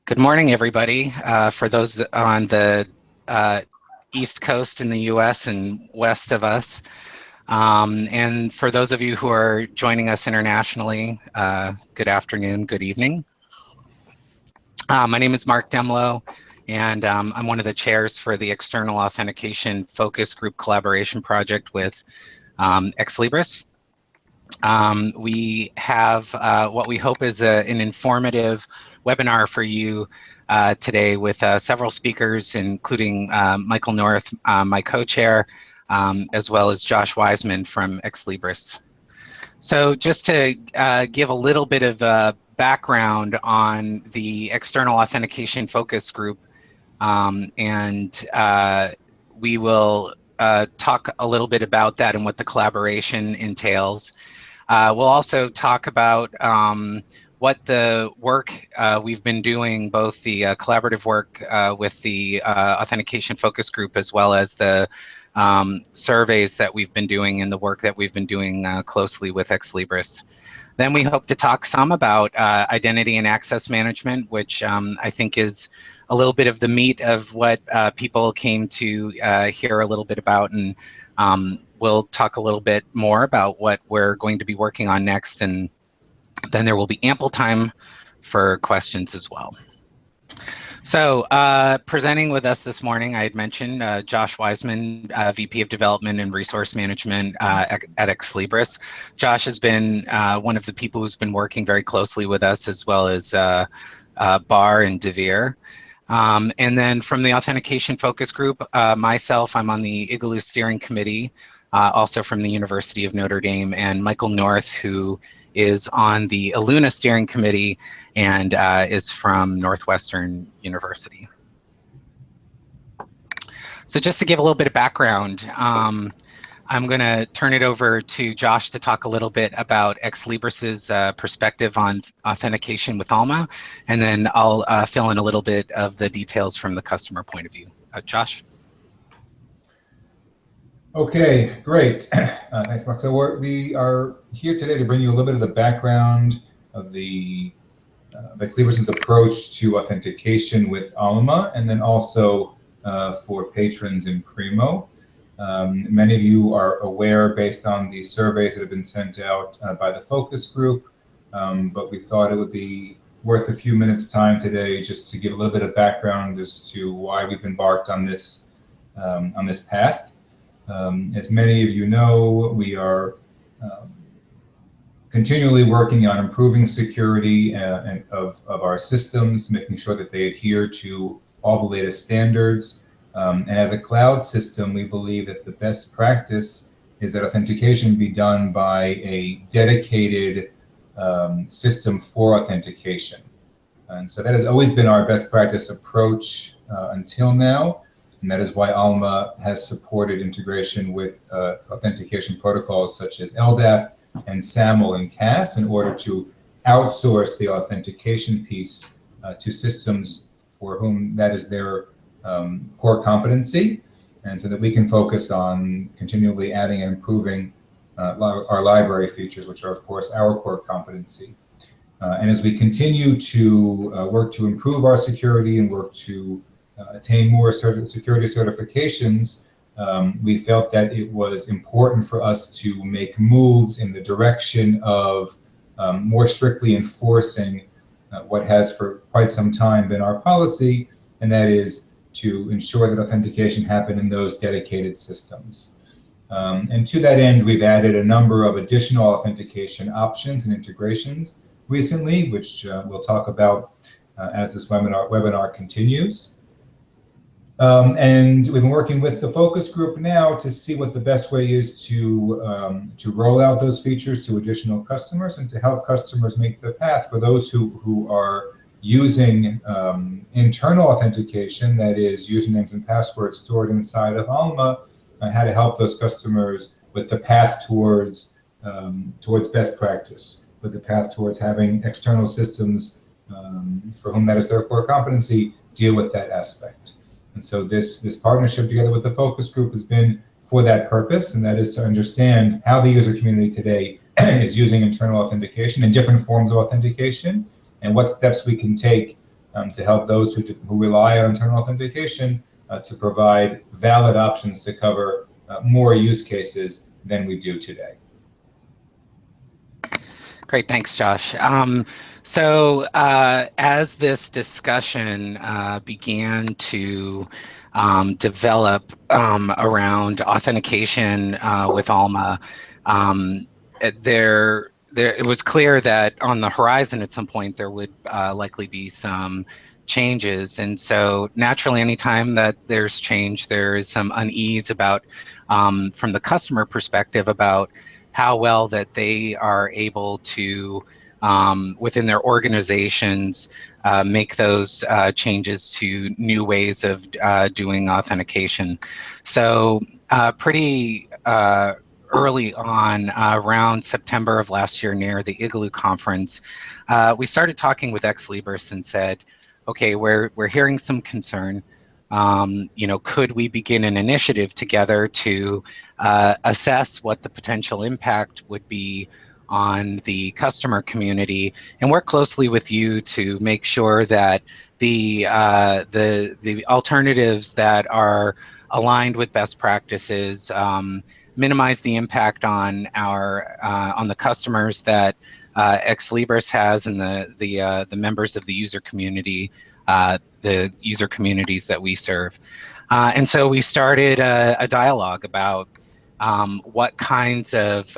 Good morning, everybody. For those on the East Coast in the US and west of us, and for those of you who are joining us internationally, good afternoon, good evening. My name is Mark Demlow, and I'm one of the chairs for the External Authentication Focus Group collaboration project with Ex Libris. We have what we hope is an informative webinar for you today with several speakers, including Michael North, my co-chair, as well as Josh Wiseman from Ex Libris. So just to give a little bit of background on the External Authentication Focus Group, and we will talk a little bit about that and what the collaboration entails. We'll also talk about what the work we've been doing, both the collaborative work with the Authentication Focus Group, as well as the surveys that we've been doing and the work that we've been doing closely with Ex Libris. Then we hope to talk some about identity and access management, which I think is a little bit of the meat of what people came to hear a little bit about, and we'll talk a little bit more about what we're going to be working on next, and then there will be ample time for questions as well. So presenting with us this morning, I had mentioned Josh Wiseman, VP of Development and Resource Management at Ex Libris. Josh has been one of the people who's been working very closely with us, as well as Bar and Devere. And then from the Authentication Focus Group, myself, I'm on the IGeLU Steering Committee, also from the University of Notre Dame, and Michael North, who is on the ELUNA Steering Committee and is from Northwestern University. So just to give a little bit of background, I'm going to turn it over to Josh to talk a little bit about Ex Libris's perspective on authentication with Alma, and then I'll fill in a little bit of the details from the customer point of view. Josh? Okay, great. Thanks, Mark. So we are here today to bring you a little bit of the background of the Ex Libris's approach to authentication with Alma, and then also for patrons in Primo. Many of you are aware, based on the surveys that have been sent out by the focus group, but we thought it would be worth a few minutes time today just to give a little bit of background as to why we've embarked on this path. As many of you know, we are continually working on improving security of our systems, making sure that they adhere to all the latest standards. And as a cloud system, we believe that the best practice is that authentication be done by a dedicated system for authentication. And so that has always been our best practice approach until now. And that is why Alma has supported integration with authentication protocols such as LDAP and SAML and CAS in order to outsource the authentication piece to systems for whom that is their core competency, and so that we can focus on continually adding and improving our library features, which are, of course, our core competency. And as we continue to work to improve our security and work to attain more security certifications, we felt that it was important for us to make moves in the direction of more strictly enforcing what has for quite some time been our policy, and that is to ensure that authentication happen in those dedicated systems. And to that end, we've added a number of additional authentication options and integrations recently, which we'll talk about as this webinar continues. And we've been working with the focus group now to see what the best way is to roll out those features to additional customers and to help customers make the path for those who are using internal authentication, that is usernames and passwords stored inside of Alma, how to help those customers with the path towards best practice, with the path towards having external systems for whom that is their core competency deal with that aspect. And so this partnership together with the focus group has been for that purpose, and that is to understand how the user community today is using internal authentication and different forms of authentication, and what steps we can take to help those who rely on internal authentication to provide valid options to cover more use cases than we do today. Great, thanks, Josh. As this discussion began to develop around authentication with Alma, it was clear that on the horizon at some point there would likely be some changes. And so naturally, anytime that there's change, there is some unease about, from the customer perspective, about how well that they are able to, within their organizations, make those changes to new ways of doing authentication. So pretty early on, around September of last year, near the IGeLU conference, we started talking with Ex Libris and said, okay, we're hearing some concern. Could we begin an initiative together to assess what the potential impact would be on the customer community, and work closely with you to make sure that the alternatives that are aligned with best practices minimize the impact on on the customers that Ex Libris has, and the members of the user community, the user communities that we serve. And so we started a dialogue about what kinds of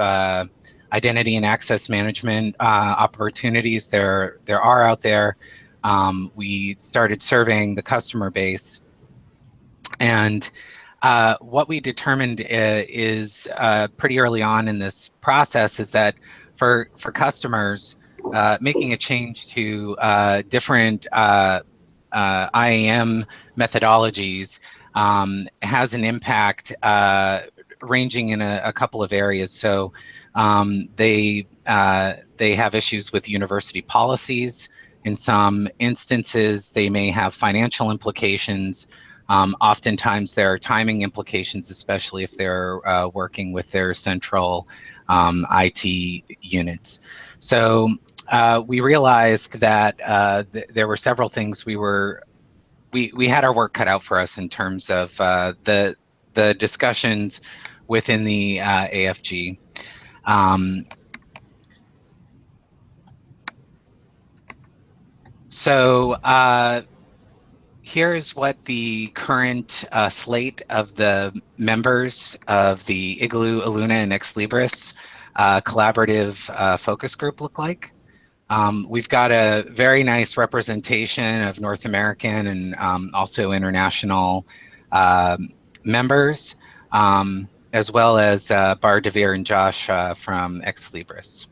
identity and access management opportunities there are out there. We started surveying the customer base, and what we determined is pretty early on in this process is that for customers, making a change to different IAM methodologies has an impact ranging in a couple of areas. So they have issues with university policies. In some instances, they may have financial implications. Oftentimes there are timing implications, especially if they're working with their central IT units. So we realized that there were several things we had our work cut out for us in terms of the discussions within the AFG. Here's what the current slate of the members of the IGeLU, ELUNA, and Ex Libris collaborative focus group look like. We've got a very nice representation of North American and also international members, as well as Bar Devere and Josh from Ex Libris.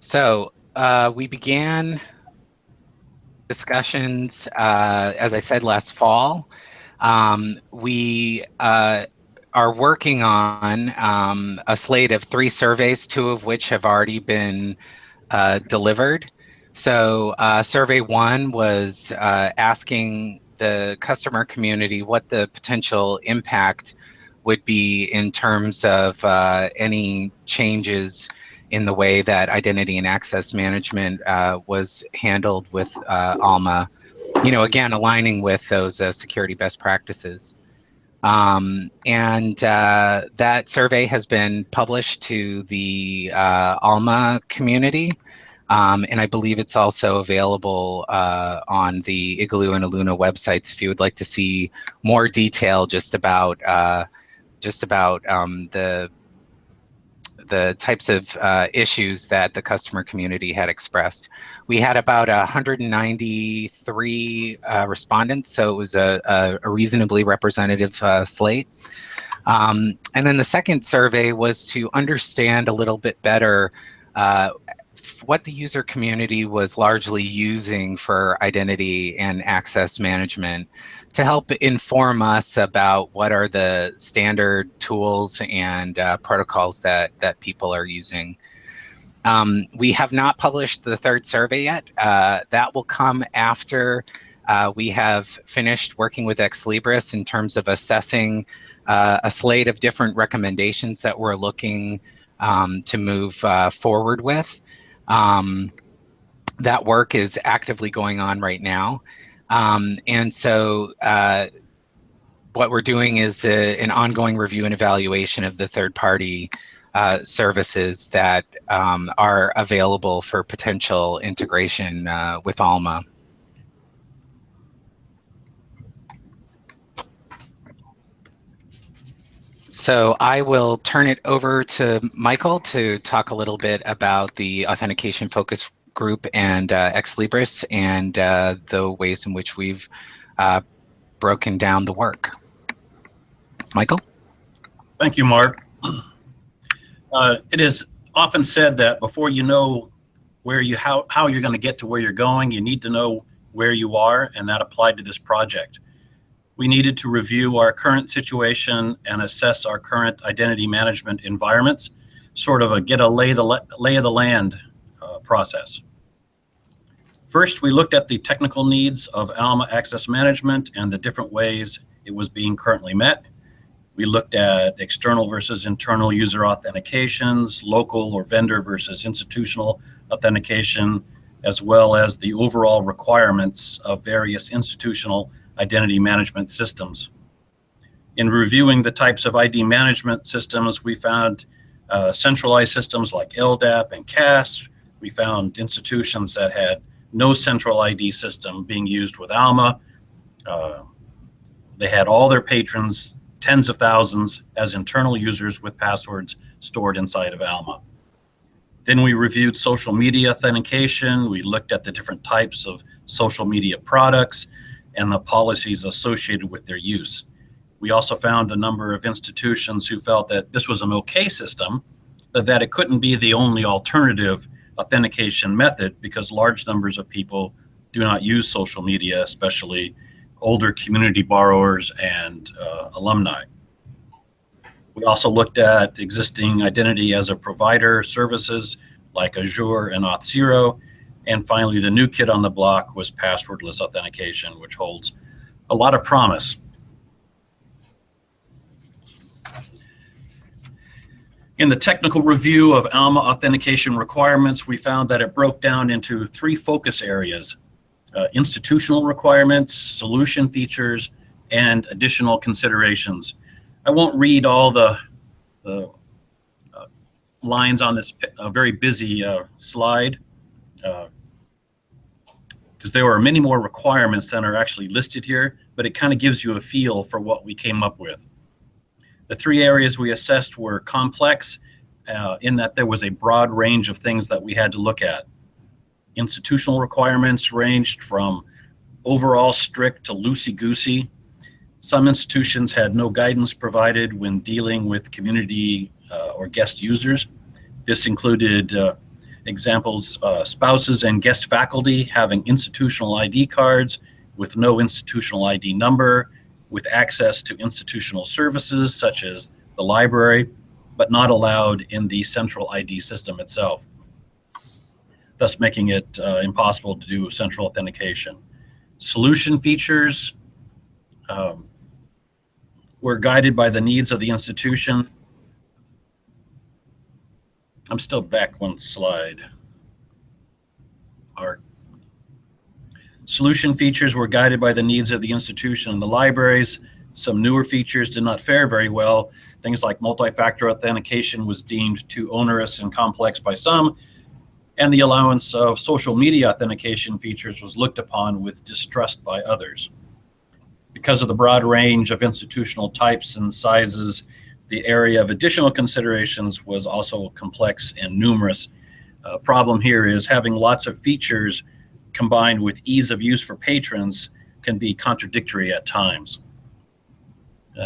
So we began discussions, as I said, last fall. We are working on a slate of 3 surveys, 2 of which have already been delivered. So survey 1 was asking the customer community what the potential impact would be in terms of any changes in the way that identity and access management was handled with Alma, again, aligning with those security best practices. That survey has been published to the Alma community, and I believe it's also available on the IGeLU and ELUNA websites if you would like to see more detail just about the types of issues that the customer community had expressed. We had about 193 respondents, so it was a reasonably representative slate. And then the second survey was to understand a little bit better what the user community was largely using for identity and access management to help inform us about what are the standard tools and protocols that people are using. We have not published the third survey yet. That will come after we have finished working with Ex Libris in terms of assessing a slate of different recommendations that we're looking to move forward with. that work is actively going on right now. And so what we're doing is an ongoing review and evaluation of the third-party services that are available for potential integration with Alma. So I will turn it over to Michael to talk a little bit about the Authentication Focus Group and Ex Libris and the ways in which we've broken down the work. Michael? Thank you, Mark. It is often said that before you know how you're going to get to where you're going, you need to know where you are, and that applied to this project. We needed to review our current situation and assess our current identity management environments, sort of get a lay of the land process. First, we looked at the technical needs of Alma access management and the different ways it was being currently met. We looked at external versus internal user authentications, local or vendor versus institutional authentication, as well as the overall requirements of various institutional identity management systems. In reviewing the types of ID management systems, we found centralized systems like LDAP and CAS. We found institutions that had no central ID system being used with Alma. They had all their patrons, tens of thousands, as internal users with passwords stored inside of Alma. Then we reviewed social media authentication. We looked at the different types of social media products and the policies associated with their use. We also found a number of institutions who felt that this was an okay system, but that it couldn't be the only alternative authentication method because large numbers of people do not use social media, especially older community borrowers and alumni. We also looked at existing identity as a provider services like Azure and Auth0. And finally, the new kid on the block was passwordless authentication, which holds a lot of promise. In the technical review of Alma authentication requirements, we found that it broke down into 3 focus areas: institutional requirements, solution features, and additional considerations. I won't read all the lines on this very busy slide, because there are many more requirements than are actually listed here, but it kind of gives you a feel for what we came up with. The 3 areas we assessed were complex, in that there was a broad range of things that we had to look at. Institutional requirements ranged from overall strict to loosey-goosey. Some institutions had no guidance provided when dealing with community or guest users. This included examples, spouses and guest faculty having institutional ID cards with no institutional ID number, with access to institutional services such as the library, but not allowed in the central ID system itself, thus making it impossible to do central authentication. Solution features were guided by the needs of the institution. I'm still back one slide. Our solution features were guided by the needs of the institution and the libraries. Some newer features did not fare very well. Things like multi-factor authentication was deemed too onerous and complex by some, and the allowance of social media authentication features was looked upon with distrust by others. Because of the broad range of institutional types and sizes, the area of additional considerations was also complex and numerous. Problem here is having lots of features combined with ease of use for patrons can be contradictory at times.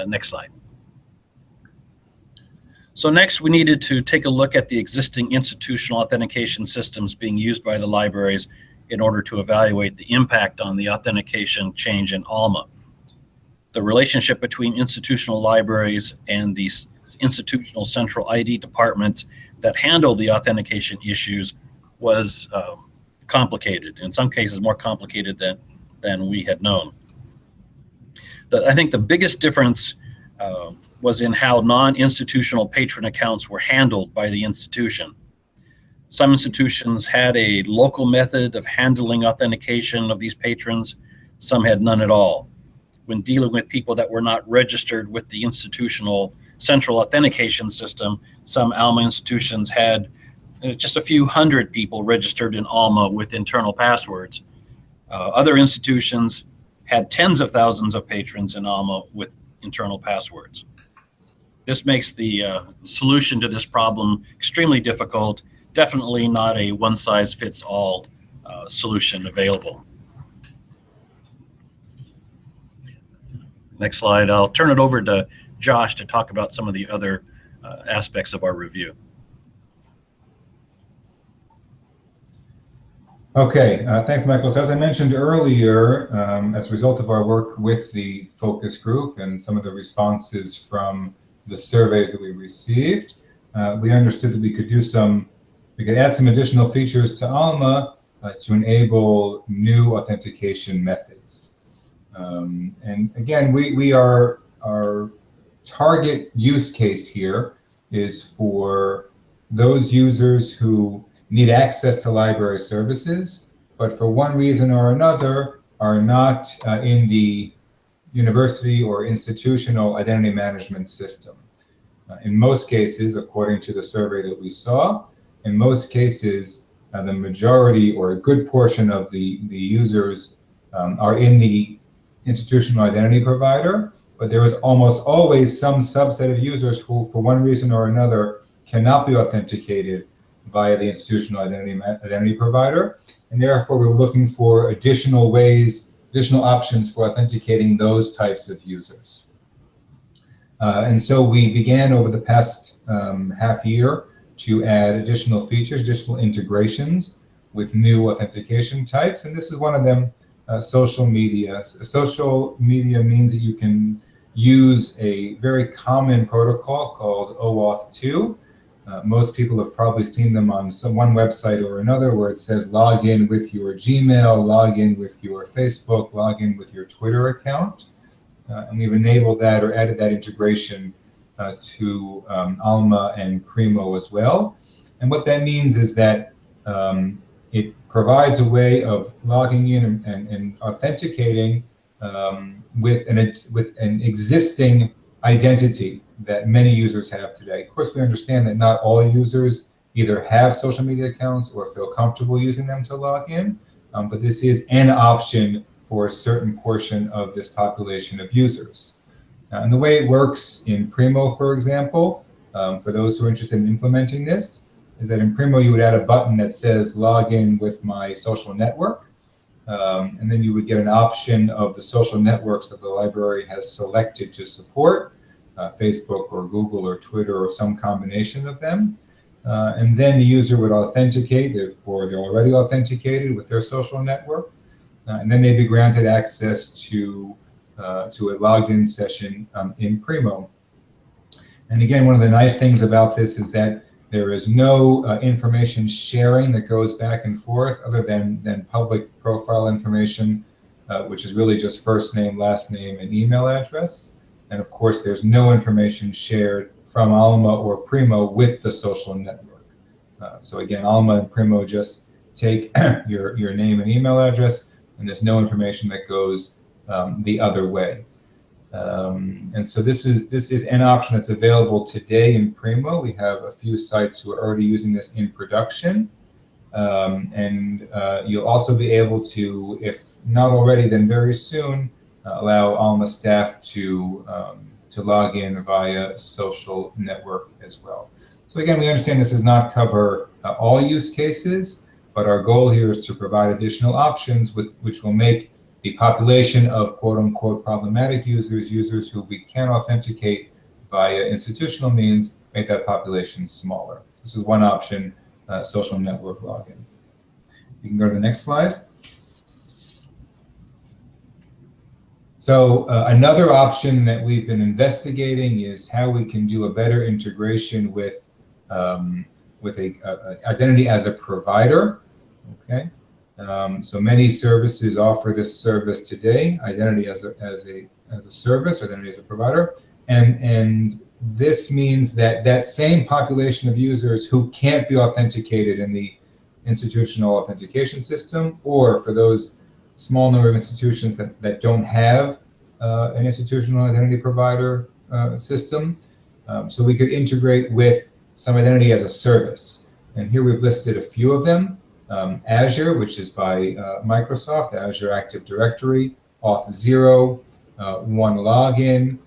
Next slide. So next, we needed to take a look at the existing institutional authentication systems being used by the libraries in order to evaluate the impact on the authentication change in Alma. The relationship between institutional libraries and the institutional central ID departments that handle the authentication issues was complicated, in some cases more complicated than we had known. I think the biggest difference was in how non-institutional patron accounts were handled by the institution. Some institutions had a local method of handling authentication of these patrons. Some had none at all. When dealing with people that were not registered with the institutional central authentication system, some Alma institutions had just a few hundred people registered in Alma with internal passwords. Other institutions had tens of thousands of patrons in Alma with internal passwords. This makes the solution to this problem extremely difficult. Definitely not a one-size-fits-all solution available. Next slide. I'll turn it over to Josh to talk about some of the other aspects of our review. Okay, thanks, Michael. So as I mentioned earlier, as a result of our work with the focus group and some of the responses from the surveys that we received, we understood that we could add some additional features to Alma to enable new authentication methods. And again, our target use case here is for those users who need access to library services, but for one reason or another are not in the university or institutional identity management system. In most cases, according to the survey that we saw, in most cases, the majority or a good portion of the users are in the institutional identity provider, but there is almost always some subset of users who, for one reason or another, cannot be authenticated via the institutional identity provider, and therefore we're looking for additional options for authenticating those types of users. And so we began over the past half year to add additional features, additional integrations with new authentication types, and this is one of them, social media. Social media means that you can use a very common protocol called OAuth 2. Most people have probably seen them on one website or another where it says log in with your Gmail, log in with your Facebook, log in with your Twitter account. And we've enabled that or added that integration to Alma and Primo as well. And what that means is that it provides a way of logging in and authenticating with an existing identity that many users have today. Of course, we understand that not all users either have social media accounts or feel comfortable using them to log in, but this is an option for a certain portion of this population of users. And the way it works in Primo, for example, for those who are interested in implementing this, is that in Primo you would add a button that says log in with my social network, and then you would get an option of the social networks that the library has selected to support, Facebook or Google or Twitter or some combination of them. And then the user would authenticate, or they're already authenticated with their social network, and then they'd be granted access to a logged in session in Primo. And again, one of the nice things about this is that there is no information sharing that goes back and forth other than public profile information, which is really just first name, last name, and email address. And of course, there's no information shared from Alma or Primo with the social network. So again, Alma and Primo just take your name and email address, and there's no information that goes the other way. And so this is an option that's available today in Primo. We have a few sites who are already using this in production. And you'll also be able to, if not already, then very soon, allow Alma staff to log in via social network as well. So again, we understand this does not cover all use cases, but our goal here is to provide additional options which will make the population of quote-unquote problematic users who we can authenticate via institutional means, make that population smaller. This is one option, social network login. You can go to the next slide. So another option that we've been investigating is how we can do a better integration with a identity as a provider. Okay, so many services offer this service today: identity as a service, identity as a provider. And this means that that same population of users who can't be authenticated in the institutional authentication system, or for those small number of institutions that don't have an institutional identity provider system. So we could integrate with some identity as a service. And here we've listed a few of them. Azure, which is by Microsoft, Azure Active Directory, Auth0, OneLogin.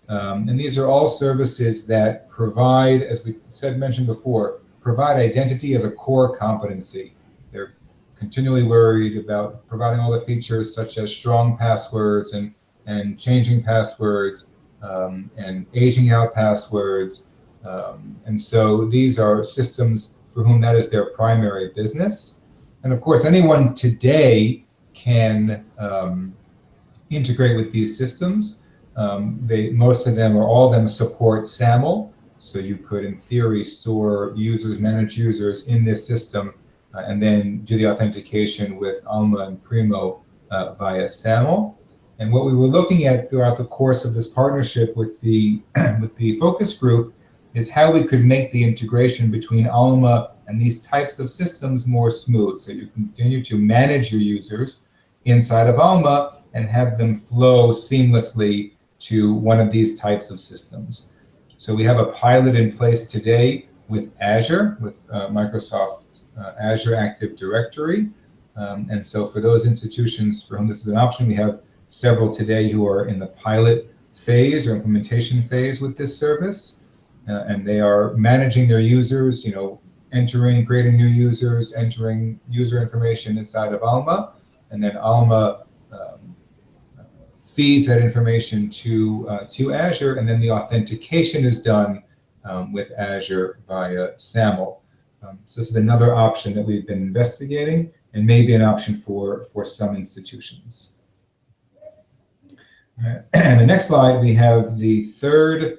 And these are all services that provide, as we mentioned before, provide identity as a core competency. They're continually worried about providing all the features such as strong passwords and changing passwords and aging out passwords. And so these are systems for whom that is their primary business. And of course, anyone today can integrate with these systems. Most of them or all of them support SAML. So you could, in theory, store users, manage users in this system, and then do the authentication with Alma and Primo via SAML. And what we were looking at throughout the course of this partnership with the focus group is how we could make the integration between Alma and these types of systems more smooth. So you continue to manage your users inside of Alma and have them flow seamlessly to one of these types of systems. So we have a pilot in place today with Azure, with Microsoft Azure Active Directory. And so for those institutions for whom this is an option, we have several today who are in the pilot phase or implementation phase with this service. And they are managing their users, creating new users, entering user information inside of Alma, and then Alma feeds that information to Azure, and then the authentication is done with Azure via SAML. So this is another option that we've been investigating, and maybe an option for some institutions. And the next slide, we have the third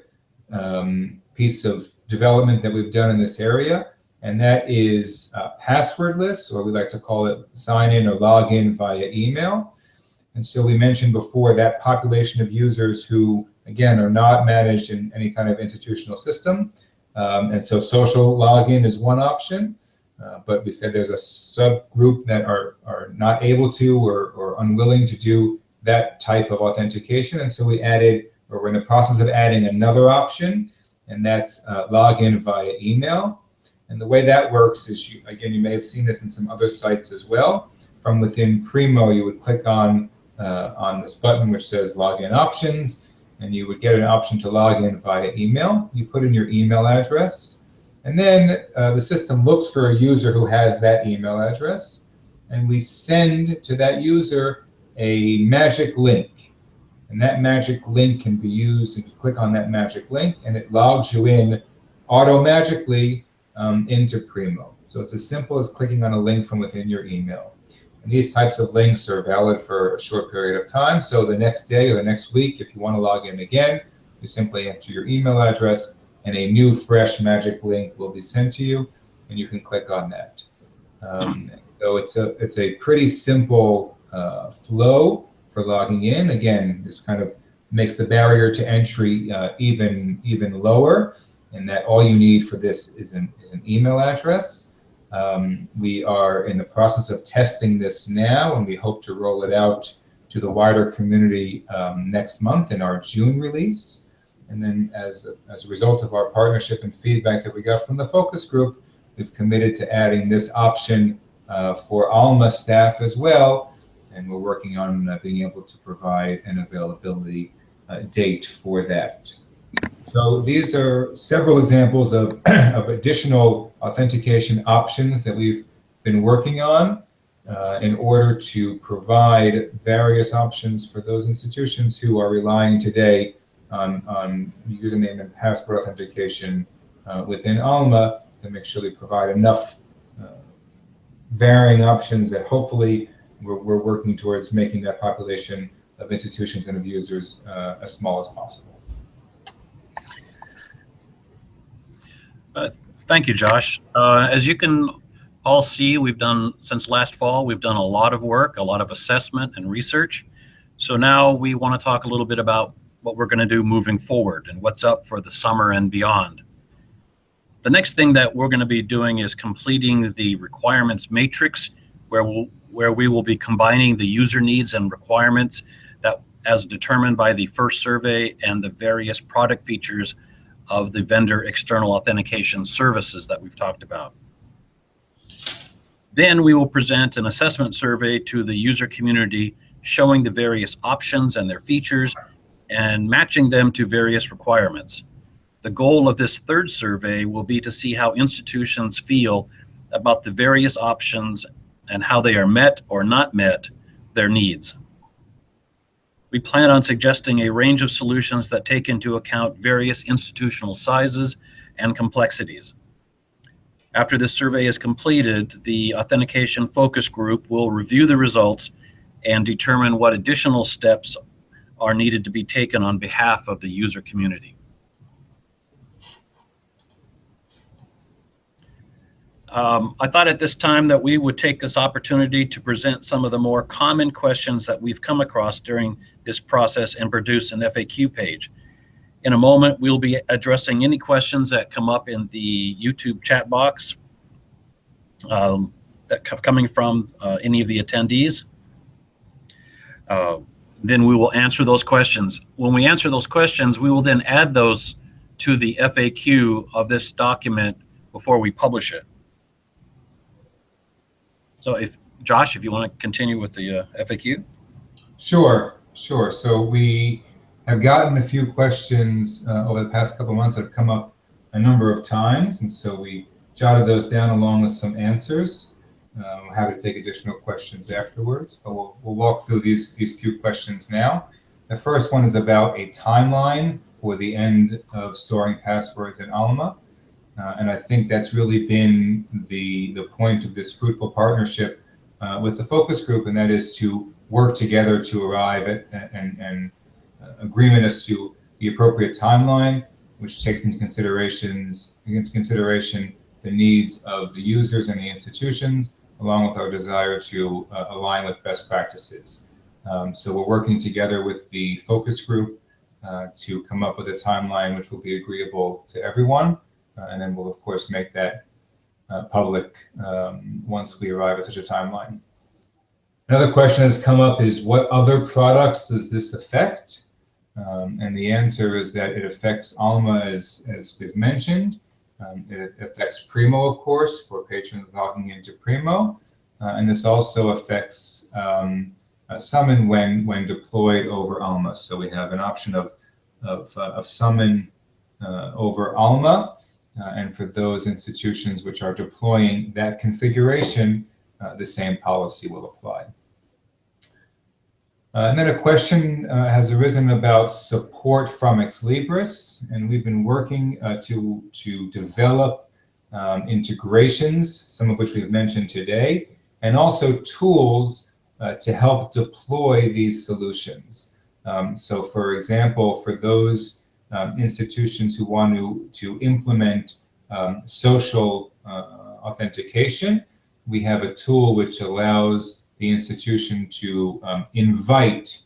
piece of development that we've done in this area, and that is passwordless, or we like to call it sign in or log in via email. And so we mentioned before that population of users who, again, are not managed in any kind of institutional system. And so social login is one option, but we said there's a subgroup that are not able to or unwilling to do that type of authentication. And so we added, or we're in the process of adding another option, and that's login via email. And the way that works is, you may have seen this in some other sites as well. From within Primo, you would click on this button which says login options, and you would get an option to log in via email. You put in your email address, and then the system looks for a user who has that email address, and we send to that user a magic link. And that magic link can be used, and you click on that magic link, and it logs you in auto-magically into Primo. So it's as simple as clicking on a link from within your email. And these types of links are valid for a short period of time. So the next day or the next week, if you want to log in again, you simply enter your email address, and a new fresh magic link will be sent to you, and you can click on that. So it's a pretty simple flow for logging in. Again, this kind of makes the barrier to entry even lower, and that all you need for this is an email address. We are in the process of testing this now, and we hope to roll it out to the wider community next month in our June release. And then as a result of our partnership and feedback that we got from the focus group, we've committed to adding this option for Alma staff as well. And we're working on being able to provide an availability date for that. So these are several examples of additional authentication options that we've been working on in order to provide various options for those institutions who are relying today on username and password authentication within Alma, to make sure we provide enough varying options that hopefully we're working towards making that population of institutions and of users as small as possible. Thank you, Josh. As you can all see, since last fall, we've done a lot of work, a lot of assessment and research. So now we want to talk a little bit about what we're going to do moving forward and what's up for the summer and beyond. The next thing that we're going to be doing is completing the requirements matrix, where we will be combining the user needs and requirements that as determined by the first survey and the various product features of the vendor external authentication services that we've talked about. Then we will present an assessment survey to the user community showing the various options and their features and matching them to various requirements. The goal of this third survey will be to see how institutions feel about the various options and how they are met or not met their needs. We plan on suggesting a range of solutions that take into account various institutional sizes and complexities. After this survey is completed, the Authentication Focus Group will review the results and determine what additional steps are needed to be taken on behalf of the user community. I thought at this time that we would take this opportunity to present some of the more common questions that we've come across during this process and produce an FAQ page. In a moment, we'll be addressing any questions that come up in the YouTube chat box coming from any of the attendees. Then we will answer those questions. When we answer those questions, we will then add those to the FAQ of this document before we publish it. So Josh, if you want to continue with the FAQ. Sure. So we have gotten a few questions over the past couple of months that have come up a number of times, and so we jotted those down along with some answers. I'm happy to take additional questions afterwards, but we'll walk through these few questions now. The first one is about a timeline for the end of storing passwords in Alma. And I think that's really been the point of this fruitful partnership with the focus group, and that is to work together to arrive at an agreement as to the appropriate timeline, which takes into consideration the needs of the users and the institutions, along with our desire to align with best practices. So we're working together with the focus group to come up with a timeline which will be agreeable to everyone. And then we'll, of course, make that public once we arrive at such a timeline. Another question that's come up is, what other products does this affect? And the answer is that it affects Alma, as we've mentioned. It affects Primo, of course, for patrons logging into Primo. And this also affects Summon when deployed over Alma. So we have an option of Summon over Alma. And for those institutions which are deploying that configuration, the same policy will apply. And then a question has arisen about support from Ex Libris, and we've been working to develop integrations, some of which we've mentioned today, and also tools to help deploy these solutions. So for example, for those institutions who want to implement social authentication, we have a tool which allows the institution to invite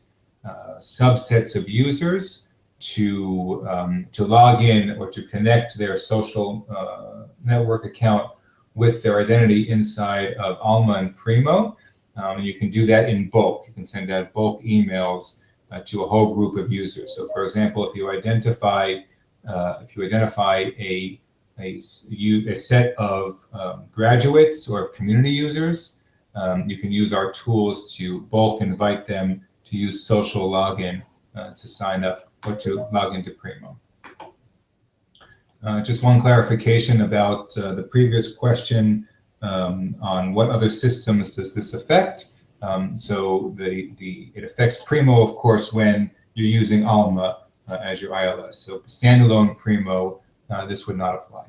subsets of users to log in or to connect their social network account with their identity inside of Alma and Primo. And you can do that in bulk. You can send out bulk emails to a whole group of users. So, for example, if you identify a set of graduates or of community users, you can use our tools to bulk invite them to use social login to sign up or to log into Primo. Just one clarification about the previous question on what other systems does this affect. So it affects Primo, of course, when you're using Alma as your ILS. So standalone Primo, this would not apply.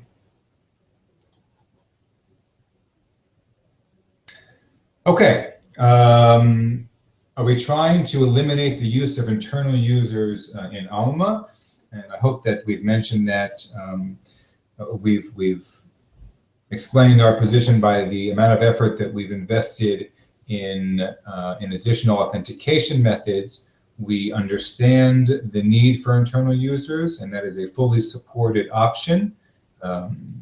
Okay. Are we trying to eliminate the use of internal users in Alma? And I hope that we've mentioned that we've explained our position by the amount of effort that we've invested in additional authentication methods, We understand the need for internal users, and that is a fully supported option.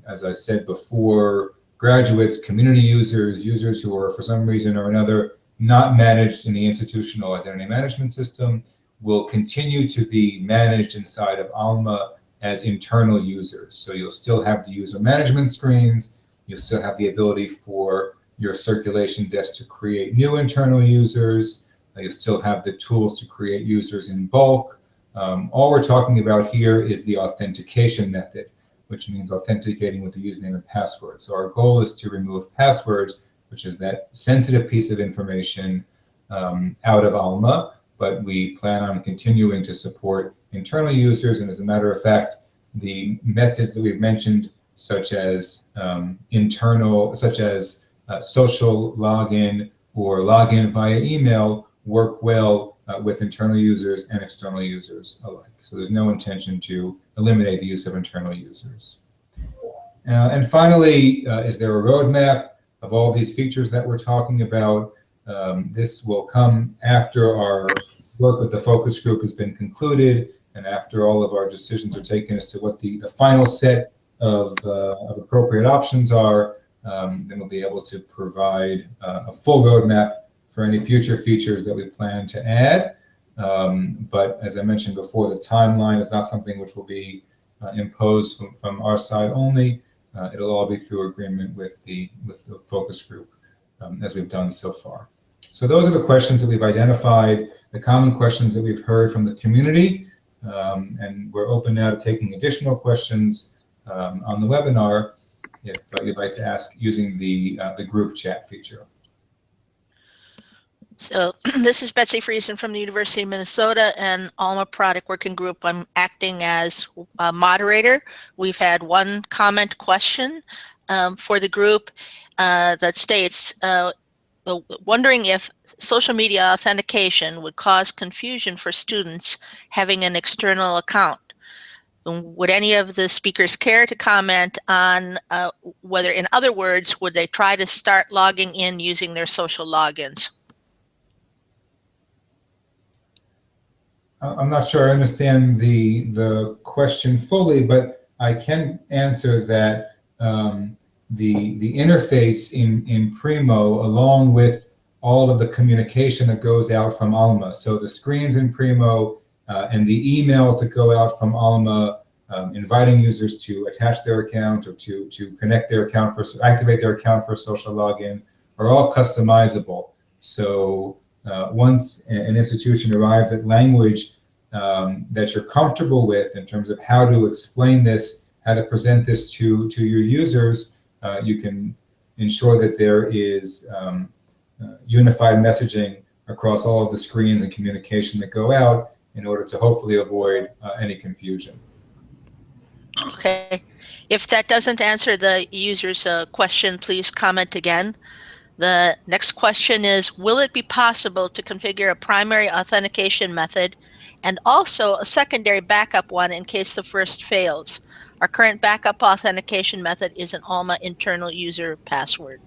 As I said before, graduates, community users, users who are for some reason or another not managed in the institutional identity management system will continue to be managed inside of Alma as internal users. So you'll still have the user management screens, you'll still have the ability for your circulation desk to create new internal users, you still have the tools to create users in bulk. All we're talking about here is the authentication method, which means authenticating with the username and password. So our goal is to remove passwords, which is that sensitive piece of information, out of Alma, but we plan on continuing to support internal users. And as a matter of fact, the methods that we've mentioned, such as social login or login via email, work well with internal users and external users alike. So there's no intention to eliminate the use of internal users. And finally, is there a roadmap of all these features that we're talking about? This will come after our work with the focus group has been concluded and after all of our decisions are taken as to what the final set of appropriate options are. Then we'll be able to provide a full roadmap for any future features that we plan to add. But as I mentioned before, the timeline is not something which will be imposed from our side only. It'll all be through agreement with the focus group, as we've done so far. So those are the questions that we've identified, the common questions that we've heard from the community, and we're open now to taking additional questions on the webinar if you'd like to ask using the group chat feature. So this is Betsy Friesen from the University of Minnesota and Alma Product Working Group. I'm acting as a moderator. We've had one comment question for the group that states, wondering if social media authentication would cause confusion for students having an external account. Would any of the speakers care to comment on whether, in other words, would they try to start logging in using their social logins? I'm not sure I understand the question fully, but I can answer that the interface in Primo, along with all of the communication that goes out from Alma, so the screens in Primo and the emails that go out from Alma, inviting users to attach their account or to connect their account activate their account for social login, are all customizable. So once an institution arrives at language that you're comfortable with in terms of how to explain this, how to present this to your users, you can ensure that there is unified messaging across all of the screens and communication that go out in order to hopefully avoid any confusion. Okay. If that doesn't answer the user's question, please comment again. The next question is, will it be possible to configure a primary authentication method and also a secondary backup one in case the first fails? Our current backup authentication method is an Alma internal user password.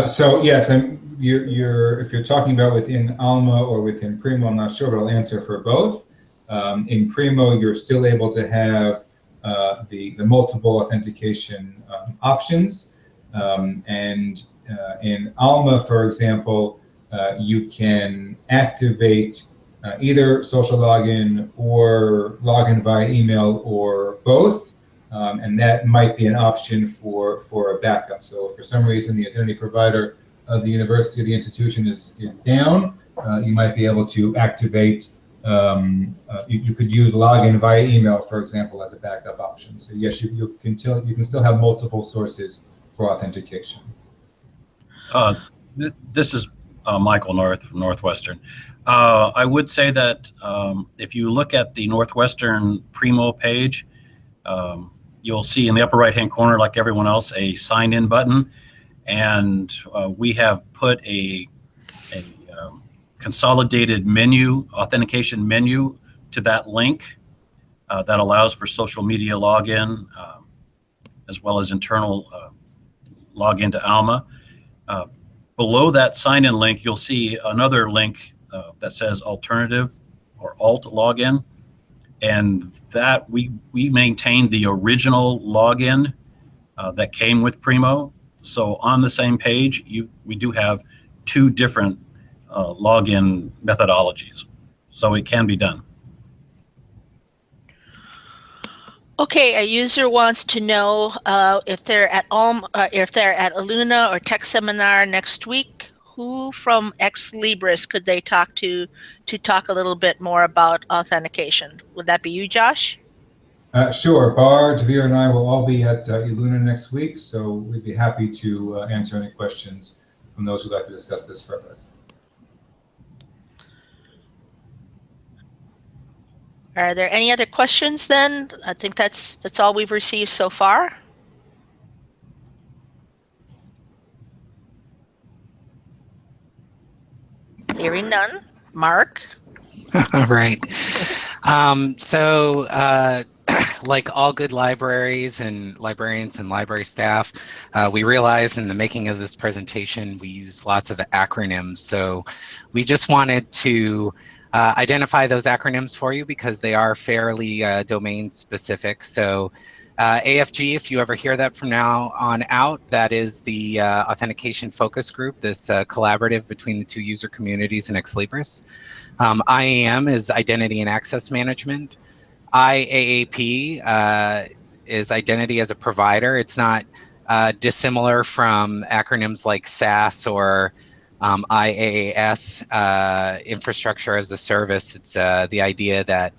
So yes, if you're talking about within Alma or within Primo, I'm not sure, but I'll answer for both. In Primo, you're still able to have the multiple authentication options, and in Alma, for example, you can activate either social login or login via email or both, and that might be an option for a backup. So if for some reason the identity provider of the university or the institution is down, you might be able to activate, you could use login via email, for example, as a backup option. So yes, you can still have multiple sources for authentication. This is Michael North from Northwestern. I would say that if you look at the Northwestern Primo page, you'll see in the upper right-hand corner, like everyone else, a sign-in button. And we have put a consolidated menu, authentication menu, to that link that allows for social media login as well as internal login to Alma. Below that sign-in link, you'll see another link that says alternative or alt login. And that we maintained the original login that came with Primo. So on the same page, we do have two different login methodologies. So it can be done. Okay, a user wants to know if they're at Alma, if they're at ELUNA or Tech Seminar next week, who from Ex Libris could they talk to talk a little bit more about authentication? Would that be you, Josh? Sure. Bar, Tavir, and I will all be at ELUNA next week, so we'd be happy to answer any questions from those who'd like to discuss this further. Are there any other questions then? I think that's all we've received so far. Hearing none. Mark? All right. Like all good libraries and librarians and library staff, we realized in the making of this presentation, we use lots of acronyms. So we just wanted to identify those acronyms for you because they are fairly domain specific. So AFG, if you ever hear that from now on out, that is the Authentication Focus Group, this collaborative between the two user communities in Ex Libris. IAM is Identity and Access Management. IAAP is Identity as a Provider. It's not dissimilar from acronyms like SaaS or IaaS, Infrastructure as a Service. It's the idea that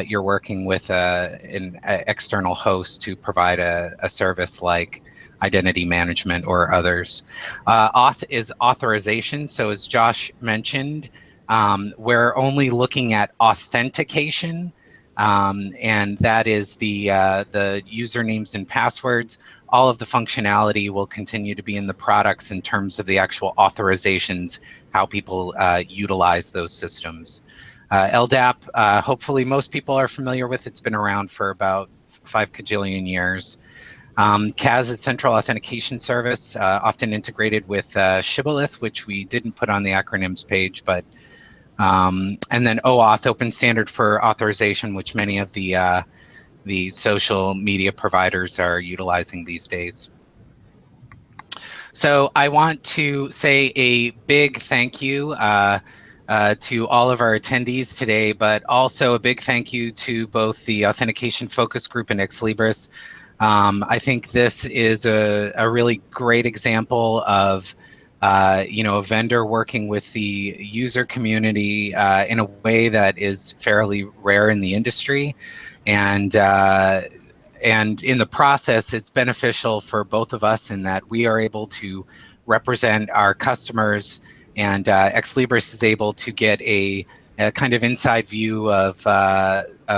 you're working with an external host to provide a service like identity management or others. Auth is authorization. So as Josh mentioned, we're only looking at authentication, and that is the usernames and passwords. All of the functionality will continue to be in the products in terms of the actual authorizations, how people utilize those systems. LDAP, hopefully most people are familiar with. It's been around for about 5 kajillion years. CAS is Central Authentication Service, often integrated with Shibboleth, which we didn't put on the acronyms page, but and then OAuth, Open Standard for Authorization, which many of the social media providers are utilizing these days. So I want to say a big thank you to all of our attendees today, but also a big thank you to both the Authentication Focus Group and Ex Libris. I think this is a really great example of a vendor working with the user community in a way that is fairly rare in the industry, and in the process, it's beneficial for both of us in that we are able to represent our customers, and Ex Libris is able to get a kind of inside view of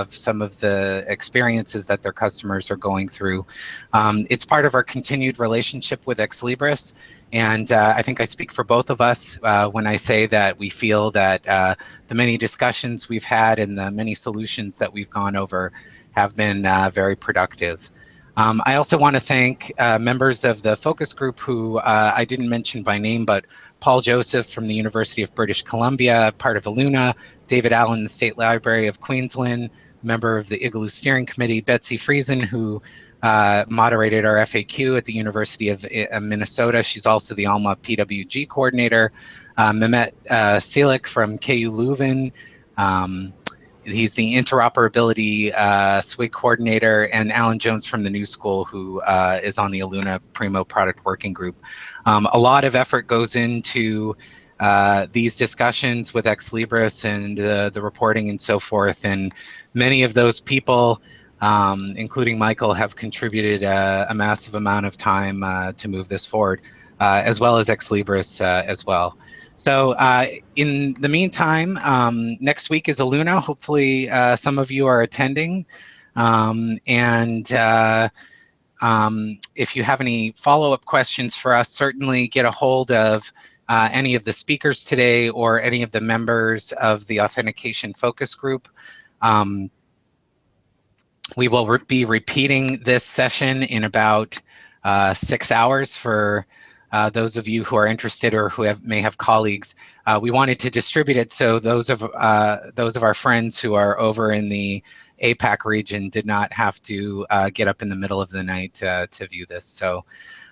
some of the experiences that their customers are going through. It's part of our continued relationship with Ex Libris, and I think I speak for both of us when I say that we feel that the many discussions we've had and the many solutions that we've gone over have been very productive. I also want to thank members of the focus group who I didn't mention by name, but Paul Joseph from the University of British Columbia, part of ELUNA, David Allen, the State Library of Queensland, member of the IGeLU Steering Committee, Betsy Friesen, who moderated our FAQ at the University of Minnesota. She's also the Alma PWG coordinator. Mehmet Silik from KU Leuven. He's the interoperability SWIG coordinator, and Alan Jones from the New School, who is on the ELUNA Primo product working group. A lot of effort goes into these discussions with Ex Libris and the reporting and so forth, and many of those people, including Michael, have contributed a massive amount of time to move this forward, as well as Ex Libris as well. So in the meantime, next week is ELUNA. Hopefully some of you are attending. If you have any follow-up questions for us, certainly get a hold of any of the speakers today or any of the members of the Authentication Focus Group. We will be repeating this session in about 6 hours for those of you who are interested or who may have colleagues, we wanted to distribute it so those of our friends who are over in the APAC region did not have to get up in the middle of the night to view this. So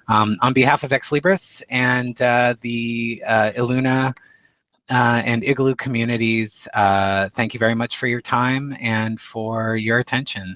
on behalf of Ex Libris and the ELUNA and IGeLU communities, thank you very much for your time and for your attention.